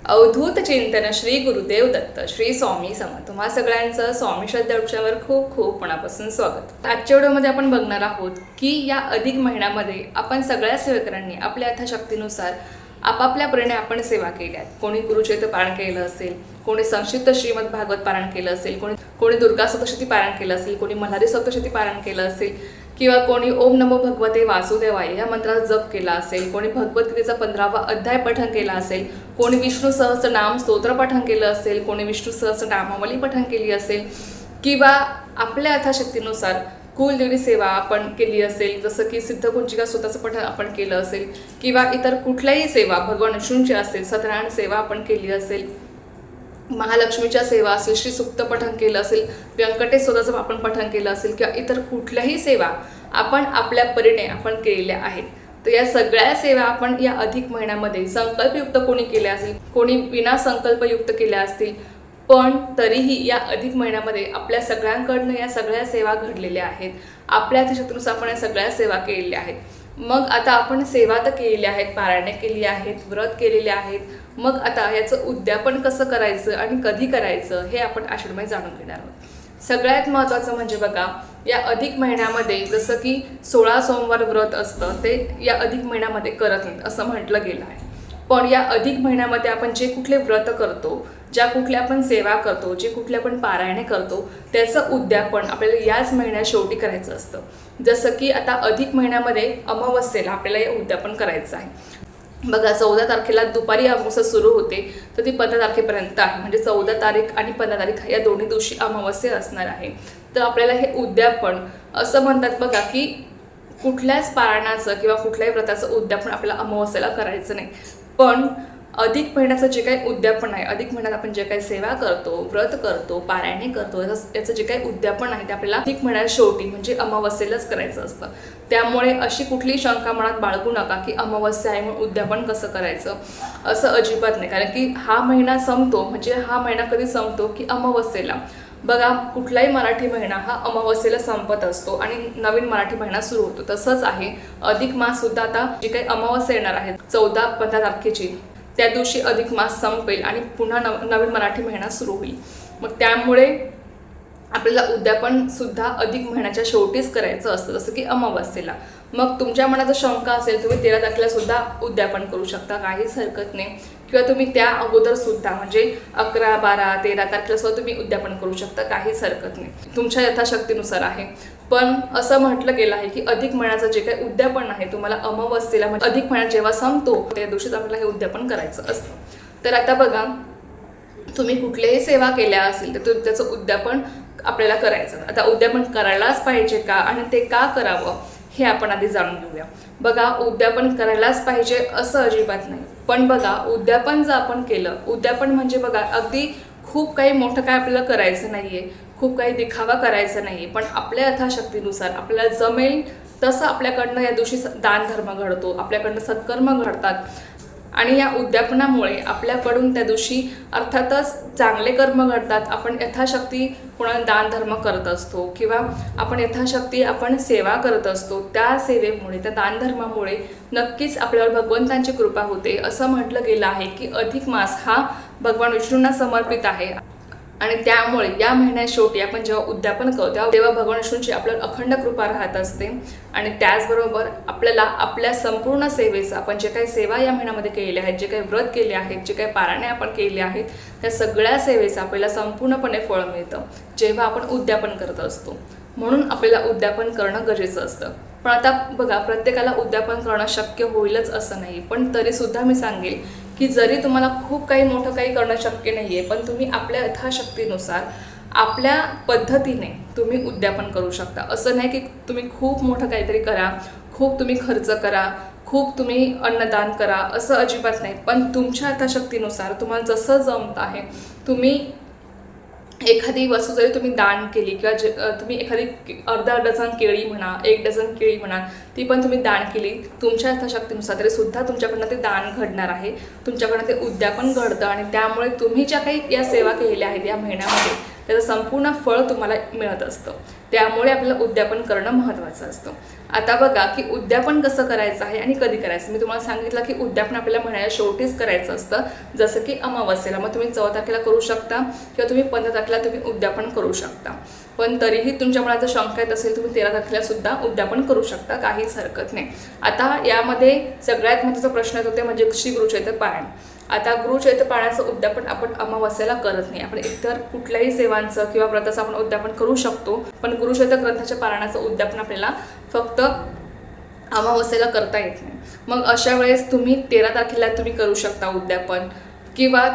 अवधूत चिंतन श्री गुरुदेव दत्त श्री स्वामी समर्थ तुम्हा सगळ्यांचं स्वामी श्रद्धावर खूप खूप मनापासून स्वागत। आजच्या व्हिडिओमध्ये आपण बघणार आहोत की या अधिक महिन्यामध्ये आपण सगळ्या सेवकांनी आपल्या यथाशक्तीनुसार आपापल्या परीने आपण सेवा केल्या। कोणी गुरुचरित्र पारायण केलं असेल, कोणी संक्षिप्त श्रीमद भागवत पारायण केलं असेल, कोणी दुर्गा सप्तशती पारायण केलं असेल, कोणी मल्हारी सप्तशती पारायण केलं असेल किंवा कोणी ओम नमो भगवते वासुदेवाय या मंत्राचा जप केला असेल, कोणी भगवद्गीतेचा 15वा अध्याय पठण केला असेल, कोणी विष्णू सहस्त्रनाम स्तोत्र पठण केलं असेल, कोणी विष्णू सहस्त्रनामावली पठण केली असेल किंवा आपल्या यथाशक्तीनुसार कुलदेवी सेवा आपण केली असेल, जसं की सिद्धकुंजिका स्वतःचं पठण आपण केलं असेल किंवा इतर कुठल्याही सेवा भगवान विष्णूंची असेल, सत्यनारायण सेवा आपण केली असेल, महालक्ष्मीच्या सेवा असेल, श्री सुक्त पठण केलं असेल, व्यंकटेश स्वतःचं आपण पठण केलं असेल किंवा इतर कुठल्याही सेवा आपण आपल्या परीने आपण केलेल्या आहेत। तर या सगळ्या सेवा आपण या अधिक महिन्यामध्ये संकल्पयुक्त कोणी केल्या असेल, कोणी विना संकल्पयुक्त केल्या असतील, पण तरीही या अधिक महिन्यामध्ये आपल्या सगळ्यांकडनं या सगळ्या सेवा घडलेल्या आहेत। आपल्या यथाशक्तीनुसार आपण या सगळ्या सेवा केलेल्या आहेत। मग आता आपण सेवा तर केलेल्या आहेत, पारायणे केली आहेत, व्रत केलेले आहेत, मग आता याचं उद्यापन कसं करायचं आणि कधी करायचं हे आपण आषाढमध्ये जाणून घेणार आहोत। सगळ्यात महत्त्वाचं म्हणजे बघा, या अधिक महिन्यामध्ये जसं की 16 सोमवार व्रत असतं ते या अधिक महिन्यामध्ये करत नाहीत असं म्हटलं गेलं आहे। पण या अधिक महिन्यामध्ये आपण जे कुठले व्रत करतो, ज्या कुठल्या आपण सेवा करतो, जे कुठले आपण पारायणे करतो, त्याचं उद्यापन आपल्याला याच महिन्यात शेवटी करायचं असतं। जसं की आता अधिक महिन्यामध्ये अमावस्येला आपल्याला हे उद्यापन करायचं आहे। बघा, 14 तारखेला दुपारी अमावस्या सुरू होते तर ती 15 तारखेपर्यंत आहे, म्हणजे 14 तारीख आणि 15 तारीख या दोन्ही दिवशी अमावस्या असणार आहे। तर आपल्याला हे उद्यापन असं म्हणतात बघा की कुठल्याच पारायणाचं किंवा कुठल्याही व्रताचं उद्यापन आपल्याला अमावस्येला करायचं नाही, पण अधिक महिन्याचं जे काही उद्यापन आहे, अधिक महिन्यात आपण जे काही सेवा करतो, व्रत करतो, पारायणे करतो, याचं जे काही उद्यापन आहे ते आपल्याला अधिक महिन्यात शेवटी म्हणजे अमावस्येलाच करायचं असतं। त्यामुळे अशी कुठलीही शंका मनात बाळगू नका की अमावस्या आहे म्हणून उद्यापन कसं करायचं, असं अजिबात नाही। कारण की हा महिना संपतो म्हणजे हा महिना कधी संपतो की अमावस्येला। बघा, कुठलाही मराठी महिना हा अमावस्येला संपत असतो आणि नवीन मराठी महिना सुरू होतो। तसंच आहे अधिक मास सुद्धा, आता जी काही अमावस्या येणार आहे 14-15 तारखेची, त्या दिवशी अधिक मास संपेल आणि पुन्हा नवीन मराठी महिना सुरू होईल। मग त्यामुळे आपल्याला उद्यापन सुद्धा अधिक महिन्याच्या शेवटीच करायचं असतं, जसं की अमावस्येला। मग तुमच्या मनात जर शंका असेल तुम्ही 13 तारखेला सुद्धा उद्यापन करू शकता, काहीच हरकत नाही, किंवा तुम्ही त्या अगोदर सुद्धा म्हणजे 11, 12, 13 तारखेला सुद्धा तुम्ही उद्यापन करू शकता, काहीच हरकत नाही, तुमच्या यथाशक्तीनुसार आहे। पण असं म्हटलं गेलं आहे की अधिक महिन्याचं जे काही उद्यापन आहे तुम्हाला अमावस्येला म्हणजे अधिक महिना जेव्हा संपतो त्या दिवशीच आपल्याला हे उद्यापन करायचं असतं। तर आता बघा, तुम्ही कुठल्याही सेवा केल्या असतील तर त्याचं उद्यापन आपल्याला करायचं। आता उद्यापन करायलाच पाहिजे का आणि ते का करावं हे आपण आधी जाणून घेऊया। बघा, उद्यापन करायलाच पाहिजे असं अजिबात नाही, पण बघा उद्यापन जर आपण केलं, उद्यापन म्हणजे बघा अगदी खूप काही मोठं काय आपल्याला करायचं नाहीये, खूप काही दिखावा करायचा नाहीये, पण आपल्या यथाशक्तीनुसार आपल्याला जमेल तसं आपल्याकडनं या दिवशी दानधर्म घडतो, आपल्याकडनं सत्कर्म घडतात आणि या उद्यापनामुळे आपल्याकडून त्या दिवशी अर्थातच चांगले कर्म घडतात। आपण यथाशक्ती कोणाला दानधर्म करत असतो किंवा आपण यथाशक्ती आपण सेवा करत असतो, त्या सेवेमुळे त्या दानधर्मामुळे नक्कीच आपल्यावर भगवंतांची कृपा होते। असं म्हटलं गेलं आहे की अधिक मास हा भगवान विष्णूंना समर्पित आहे आणि त्यामुळे या महिन्यात शेवटी आपण जेव्हा उद्यापन करतो तेव्हा भगवान विष्णूंची आपल्याला अखंड कृपा राहत असते। आणि त्याचबरोबर आपल्याला आपल्या संपूर्ण सेवेचं, आपण जे काही सेवा या महिन्यामध्ये केलेल्या आहेत, जे काही व्रत केले आहेत, जे काही पारायणे आपण केले आहेत, त्या सगळ्या सेवेचं आपल्याला संपूर्णपणे फळ मिळतं जेव्हा आपण उद्यापन करत असतो। म्हणून आपल्याला उद्यापन करणं गरजेचं असतं। पण आता बघा, प्रत्येकाला उद्यापन करणं शक्य होईलच असं नाही, पण तरीसुद्धा मी सांगेल की जरी तुम्हाला खूप काही मोठं काही करणं शक्य नाही आहे, पण तुम्ही आपल्या यथाशक्तीनुसार आपल्या पद्धतीने तुम्ही उद्यापन करू शकता। असं नाही की तुम्ही खूप मोठं काहीतरी करा, खूप तुम्ही खर्च करा, खूप तुम्ही अन्नदान करा, असं अजिबात नाही, पण तुमच्या यथाशक्तीनुसार तुम्हाला जसं जमत आहे तुम्ही एखादी वस्तू जरी तुम्ही दान केली किंवा तुम्ही एखादी अर्धा डझन केळी म्हणा, 1 डझन केळी म्हणा, ती पण तुम्ही दान केली तुमच्या यथाशक्तीनुसार, तरी सुद्धा तुमच्याकडनं ते दान घडणार आहे, तुमच्याकडनं ते उद्यापन घडतं आणि त्यामुळे तुम्ही ज्या काही या सेवा केलेल्या आहेत या महिन्यामध्ये त्याचं संपूर्ण फळ तुम्हाला मिळत असतं. त्यामुळे आपल्याला उद्यापन करणं महत्त्वाचं असतं. आता बघा की उद्यापन कसं करायचं आहे आणि कधी करायचं. मी तुम्हाला सांगितलं की उद्यापन आपल्याला महिन्याच्या शेवटीच करायचं असतं, जसं की अमावस्येला. मग तुम्ही 14 तारखेला करू शकता किंवा तुम्ही 15 तारखेला तुम्ही उद्यापन करू शकता. पण तरीही तुमच्या मनात जर शंका येत असेल तुम्ही 13 तारखेला सुद्धा उद्यापन करू शकता, काहीच हरकत नाही. आता यामध्ये सगळ्यात महत्त्वाचा प्रश्न येतो ते म्हणजे श्री गुरुचरित्र पारायण. आता गुरुचरित्र पारायणाचं उद्यापन आपण अमावस्येला करत नाही. आपण इतर कुठल्याही सेवांचं किंवा व्रताचं आपण उद्यापन करू शकतो, पण गुरुचरित्र ग्रंथाच्या पारायणाचं उद्यापन आपल्याला फक्त अमावस्येला करता येत नाही. मग अशा वेळेस तुम्ही 13 तारखेला तुम्ही करू शकता उद्यापन, किंवा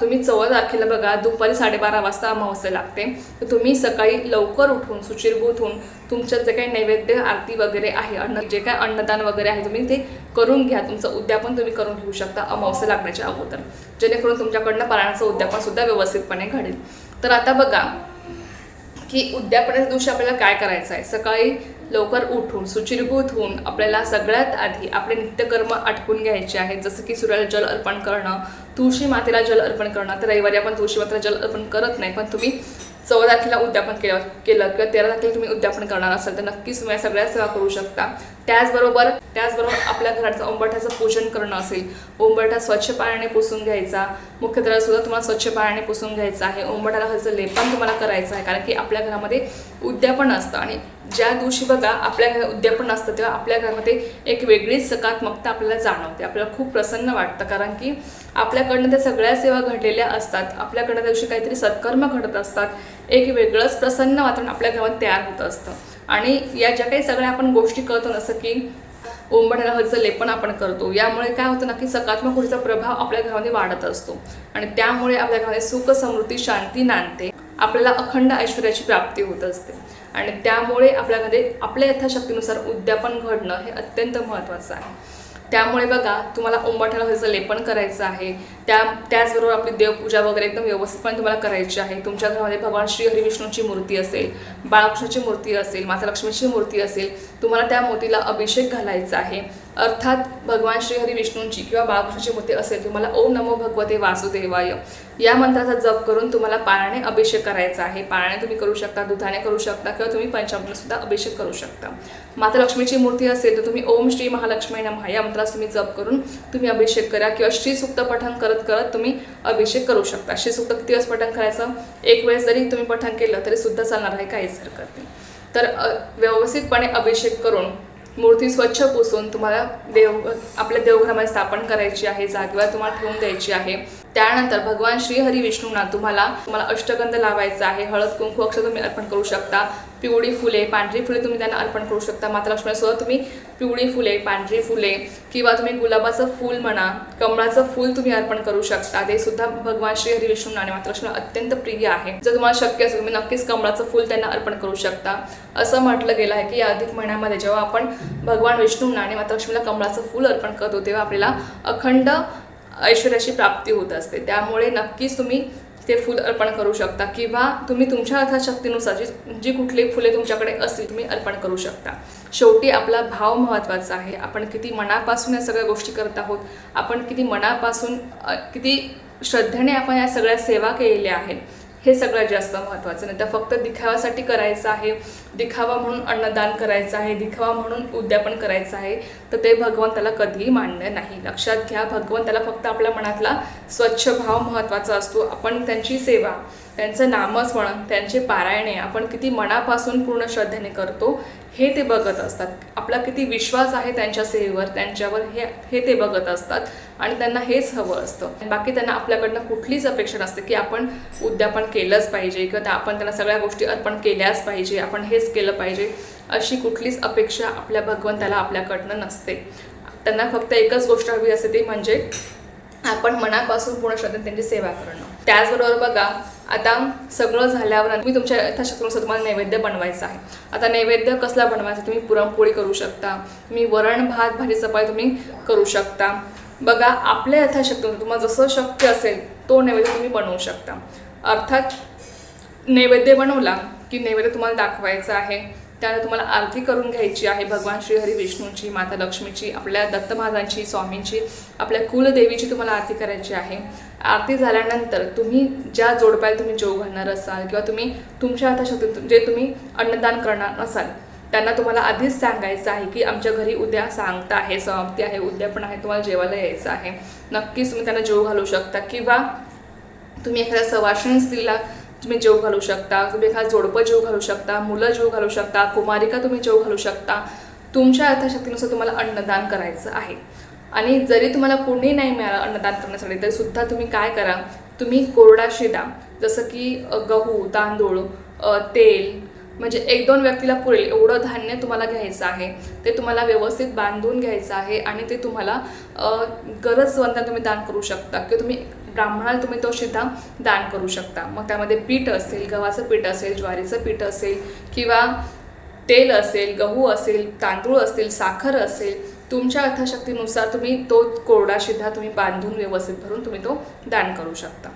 तुम्ही 14 तारखेला बघा दुपारी 12:30 वाजता अमावस्या लागते, तर तुम्ही सकाळी लवकर उठून सुचिरभूत होऊन तुमचं जे काही नैवेद्य आरती वगैरे आहे, जे काही अन्नदान वगैरे आहे तुम्ही ते करून घ्या. तुमचं उद्यापन तुम्ही करून घेऊ शकता अमावस्या लागण्याच्या अगोदर, जेणेकरून तुमच्याकडनं पारायणाचं उद्यापन सुद्धा व्यवस्थितपणे घडेल. तर आता बघा की उद्यापनाच्या दिवशी आपल्याला काय करायचं आहे. सकाळी लवकर उठून सुचिरभूत होऊन आपल्याला सगळ्यात आधी आपले नित्यकर्म आटपून घ्यायचे आहेत, जसं की सूर्याला जल अर्पण करणं, तुळशी मातेला जल अर्पण करणं. तर रविवारी आपण तुळशी मातेला जल अर्पण करत नाही, पण तुम्ही 14 तारखेला उद्यापन केलं किंवा 13 तारखेला तुम्ही उद्यापन करणार असाल तर नक्कीच तुम्ही या सगळ्या सेवा करू शकता. त्याचबरोबर आपल्या घराचं उंबरठ्याचं पूजन करणं असेल, उंबरठा स्वच्छ पाण्याने पुसून घ्यायचा, मुख्य द्वार सुद्धा तुम्हाला स्वच्छ पाण्याने पुसून घ्यायचं आहे. उंबरठ्याला हळदीचं लेपन तुम्हाला करायचं आहे, कारण की आपल्या घरामध्ये उद्यापन असतं आणि ज्या दिवशी बघा आपल्या घरात उद्यापन असतं तेव्हा आपल्या घरामध्ये एक वेगळीच सकारात्मकता आपल्याला जाणवते. आपल्याला खूप प्रसन्न वाटतं, कारण की आपल्याकडनं त्या सगळ्या सेवा घडलेल्या असतात, आपल्याकडनं त्या दिवशी काहीतरी सत्कर्म घडत असतात. एक वेगळंच प्रसन्न वातावरण आपल्या घरात तयार होत असतं. आणि या ज्या काही सगळ्या आपण गोष्टी करतो, जसं की उंबरठ्याला हळदीचं लेपन आपण करतो, यामुळे काय होतं ना की सकारात्मक ऊर्जेचा प्रभाव आपल्या घरामध्ये वाढत असतो आणि त्यामुळे आपल्या घरामध्ये सुख समृद्धी शांती नांदते. आपल्याला अखंड ऐश्वर्याची प्राप्ती होत असते आणि त्यामुळे आपल्यामध्ये आपल्या यथाशक्तीनुसार उद्यापन घडणं हे अत्यंत महत्त्वाचं आहे. त्यामुळे बघा तुम्हाला उंबरठ्याला हळदीचं लेपन करायचं आहे. त्याचबरोबर आपली देवपूजा वगैरे एकदम व्यवस्थितपणे तुम्हाला करायची आहे. तुमच्या घरामध्ये भगवान श्री हरिविष्णूची मूर्ती असेल, बाळकृष्णाची मूर्ती असेल, माता लक्ष्मीची मूर्ती असेल, तुम्हाला त्या मूर्तीला अभिषेक घालायचा आहे. अर्थात भगवान श्री हरिविष्णूंची किंवा बाळकृष्णाची मूर्ती असेल, तुम्हाला ओम नमो भगवते वासुदेवाय या मंत्राचा जप करून तुम्हाला पाण्याने अभिषेक करायचा आहे. पाण्याने तुम्ही करू शकता, दुधाने करू शकता किंवा तुम्ही पंचामृताने सुद्धा अभिषेक करू शकता. माता लक्ष्मीची मूर्ती असेल तर तुम्ही ओम श्री महालक्ष्मी नमः या मंत्राचा तुम्ही जप करून तुम्ही अभिषेक करा किंवा श्री सूक्त पठण करत तुम्ही अभिषेक करू शकता. श्री सूक्त किती वेळेस पठण करायचं, एक वेळेस जरी तुम्ही पठण केलं तरी सुद्धा चालणार आहे, काहीच हरकत नाही. तर व्यवस्थितपणे अभिषेक करून मूर्ती स्वच्छ पुसून तुम्हाला आपल्या देवघरामध्ये स्थापन करायची आहे, जागेवर तुम्हाला ठेवून द्यायची आहे. त्यानंतर भगवान श्री हरी विष्णूंना तुम्हाला अष्टगंध लावायचा आहे. हळद कुंकू अक्षर तुम्ही अर्पण करू शकता. पिवळी फुले, पांढरी फुले तुम्ही त्यांना अर्पण करू शकता. माता लक्ष्मीसोबत तुम्ही पिवळी फुले, पांढरी फुले किंवा तुम्ही गुलाबाचं फूल म्हणा, कमळाचं फूल तुम्ही अर्पण करू शकता. ते सुद्धा भगवान श्री हरी विष्णूंना आणि माता लक्ष्मीला अत्यंत प्रिय आहे. जर तुम्हाला शक्य असेल तुम्ही नक्कीच कमळाचं फूल त्यांना अर्पण करू शकता. असं म्हटलं गेलं आहे की या अधिक महिन्यामध्ये जेव्हा आपण भगवान विष्णूंना आणि माता लक्ष्मीला कमळाचं फूल अर्पण करतो तेव्हा आपल्याला अखंड ऐश्वर्याची प्राप्ती होत असते. त्यामुळे नक्कीच तुम्ही ते फूल अर्पण करू शकता किंवा तुम्ही तुमच्या यथाशक्तीनुसार जी कुठली फुले तुमच्याकडे असतील तुम्ही अर्पण करू शकता. शेवटी आपला भाव महत्त्वाचा आहे. आपण किती मनापासून या सगळ्या गोष्टी करत आहोत, आपण किती मनापासून किती श्रद्धेने आपण या सगळ्या सेवा केलेल्या आहेत, हे सगळ्यात जास्त महत्त्वाचं. नाही तर फक्त दिखाव्यासाठी करायचं आहे, दिखावा म्हणून अन्नदान करायचं आहे, दिखावा म्हणून उद्यापन करायचं आहे, तर ते भगवंताला कधीही मान्य नाही. लक्षात घ्या, भगवंताला फक्त आपल्या मनातला स्वच्छ भाव महत्त्वाचा असतो. आपण त्यांची सेवा, त्यांचं नामस्मरण, त्यांचे पारायणे आपण किती मनापासून पूर्ण श्रद्धेने करतो हे ते बघत असतात. आपला किती विश्वास आहे त्यांच्या सेवेवर, त्यांच्यावर हे ते बघत असतात आणि त्यांना हेच हवं असतं. बाकी त्यांना आपल्याकडनं कुठलीच अपेक्षा नसते की आपण उद्यापन केलंच पाहिजे किंवा आपण त्यांना सगळ्या गोष्टी अर्पण केल्याच पाहिजे, आपण हेच केलं पाहिजे, अशी कुठलीच अपेक्षा आपल्या भगवंताला आपल्याकडनं नसते. त्यांना फक्त एकच गोष्ट हवी असते, ती म्हणजे आपण मनापासून पूर्ण श्रद्धेने त्यांची सेवा करणं. त्याचबरोबर बघा, आता सगळं झाल्यावर तुम्ही तुमच्या यथाशक्तीनुसार तुम्हाला नैवेद्य बनवायचा आहे. आता नैवेद्य कसला बनवायचा, तुम्ही पुरणपोळी करू शकता, तुम्ही वरण भात भाजी चपाती तुम्ही करू शकता. बघा, आपल्या यथाशक्तीनुसार तुम्हाला जसं शक्य असेल तो नैवेद्य तुम्ही बनवू शकता. अर्थात नैवेद्य बनवला की नैवेद्य तुम्हाला दाखवायचा आहे. त्यानंतर तुम्हाला आरती करून घ्यायची आहे भगवान श्री हरी विष्णूंची, माता लक्ष्मीची, आपल्या दत्त महाराजांची, स्वामींची, आपल्या कुलदेवीची तुम्हाला आरती करायची आहे। आरती झाल्यानंतर तुम्ही ज्या जोडप्याला तुम्ही जेवू घालणार असाल किंवा तुम्ही तुमच्या हाताशक्तीतून जे तुम्ही अन्नदान करणार असाल त्यांना तुम्हाला आधीच सांगायचं आहे की आमच्या घरी उद्या सांगता आहे, समाप्ती आहे, उद्या पण आहे, तुम्हाला जेवायला यायचं आहे। नक्कीच तुम्ही त्यांना जेवू घालू शकता किंवा तुम्ही एखाद्या सवाष्ण स्त्रीला तुम्ही जेव घालू शकता, तुम्ही एखादा जोडपं जेव घालू शकता, मुलं जेव घालू शकता, कुमारिका तुम्ही जेव घालू शकता। तुमच्या यथाशक्तीनुसार तुम्हाला अन्नदान करायचं आहे। आणि जरी तुम्हाला कोणी नाही मिळालं अन्नदान करण्यासाठी तरी सुद्धा तुम्ही काय करा, तुम्ही कोरडा शिदा जसं की गहू, तांदूळ, तेल, म्हणजे 1-2 व्यक्तीला पुरेल एवढं धान्य तुम्हाला घ्यायचं आहे। ते तुम्हाला व्यवस्थित बांधून घ्यायचं आहे आणि ते तुम्हाला गरजवंतांना तुम्ही दान करू शकता किंवा तुम्ही ब्राह्मणाला तुम्ही तो शिधा दान करू शकता। मग त्यामध्ये पीठ असेल, गव्हाचं पीठ असेल, ज्वारीचं पीठ असेल किंवा तेल असेल, गहू असेल, तांदूळ असतील, साखर असेल, तुमच्या यथाशक्तीनुसार तुम्ही तो कोरडा शिधा तुम्ही बांधून व्यवस्थित भरून तुम्ही तो दान करू शकता।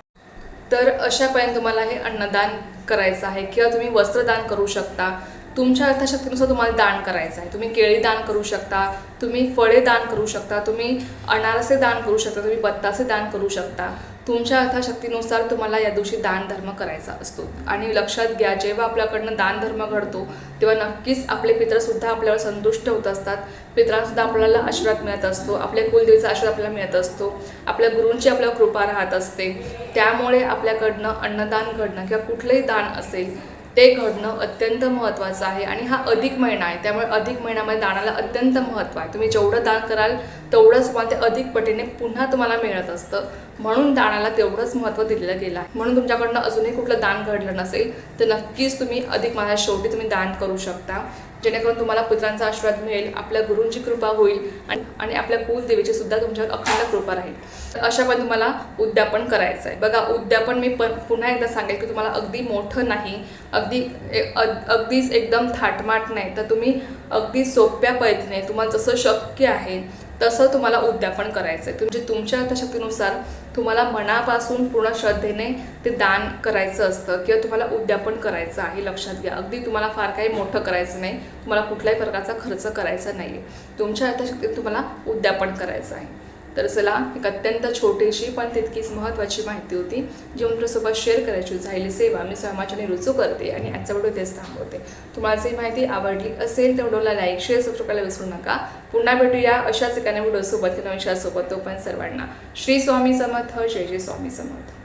तर अशापर्यंत तुम्हाला हे अन्नदान करायचं आहे किंवा तुम्ही वस्त्रदान करू शकता। तुमच्या यथाशक्तीनुसार तुम्हाला दान करायचं आहे। तुम्ही केळी दान करू शकता, तुम्ही फळे दान करू शकता, तुम्ही अनारसे दान करू शकता, तुम्ही बत्तासे दान करू शकता। तुमच्या यथाशक्तीनुसार तुम्हाला या दिवशी दान धर्म करायचा असतो। आणि लक्षात घ्या, जेव्हा आपल्याकडनं दान धर्म घडतो तेव्हा नक्कीच आपले पितरसुद्धा आपल्यावर संतुष्ट होत असतात। पितरांसुद्धा आपल्याला आशीर्वाद मिळत असतो, आपल्या कुलदेवीचा आशीर्वाद आपल्याला मिळत असतो, आपल्या गुरूंची आपल्यावर कृपा राहत असते। त्यामुळे आपल्याकडनं अन्नदान घडणं किंवा कुठलंही दान असेल ते घडणं अत्यंत महत्त्वाचं आहे। आणि हा अधिक महिना आहे, त्यामुळे अधिक महिन्यामध्ये दानाला अत्यंत महत्त्व आहे। तुम्ही जेवढं दान कराल तेवढंच तुम्हाला ते अधिक पटीने पुन्हा तुम्हाला मिळत असतं, म्हणून दानाला तेवढंच महत्त्व दिलेलं गेलं आहे। म्हणून तुमच्याकडनं अजूनही कुठलं दान घडलं नसेल तर नक्कीच तुम्ही अधिक महिन्यात शेवटी तुम्ही दान करू शकता, जेणेकरून तुम्हाला पितरांचा आशीर्वाद मिळेल, आपल्या गुरूंची कृपा होईल आणि आपल्या कुलदेवीची सुद्धा तुमच्यावर अखंड कृपा राहील। अशा पण तुम्हाला उद्यापन करायचं आहे। बघा, उद्यापन मी पुन्हा एकदा सांगेल की तुम्हाला अगदी मोठं नाही, अगदीच एकदम थाटमाट नाही, तर तुम्ही अगदी सोप्या पद्धतीने तुम्हाला जसं शक्य आहे तसं तुम्हाला उद्यापन करायचं आहे। म्हणजे तुमच्या यथाशक्तीनुसार तुम्हाला मनापासून पूर्ण श्रद्धेने ते दान करायचं असतं किंवा तुम्हाला उद्यापन करायचं आहे। लक्षात घ्या, अगदी तुम्हाला फार काही मोठं करायचं नाही, तुम्हाला कुठल्याही प्रकारचा खर्च करायचा नाही आहे, तुमच्या यथाशक्तीने तुम्हाला उद्यापन करायचं आहे। तर चला, एक अत्यंत छोटीशी पण तितकीच महत्त्वाची माहिती होती जी मी तुमच्यासोबत शेअर करायची झालेली सेवा मी स्वयंमाचने रुजू करते आणि आजचा व्हिडिओ तेच थांबवते। तुम्हाला जर माहिती आवडली असेल तर व्हिडिओला लाईक, शेअर, सबस्क्राईब करायला विसरू नका। पुन्हा भेटूया अशाच एखाद्या व्हिडिओसोबत किंवा विषयासोबत। तोपर्यंत सर्वांना श्री स्वामी समर्थ, जय जय स्वामी समर्थ।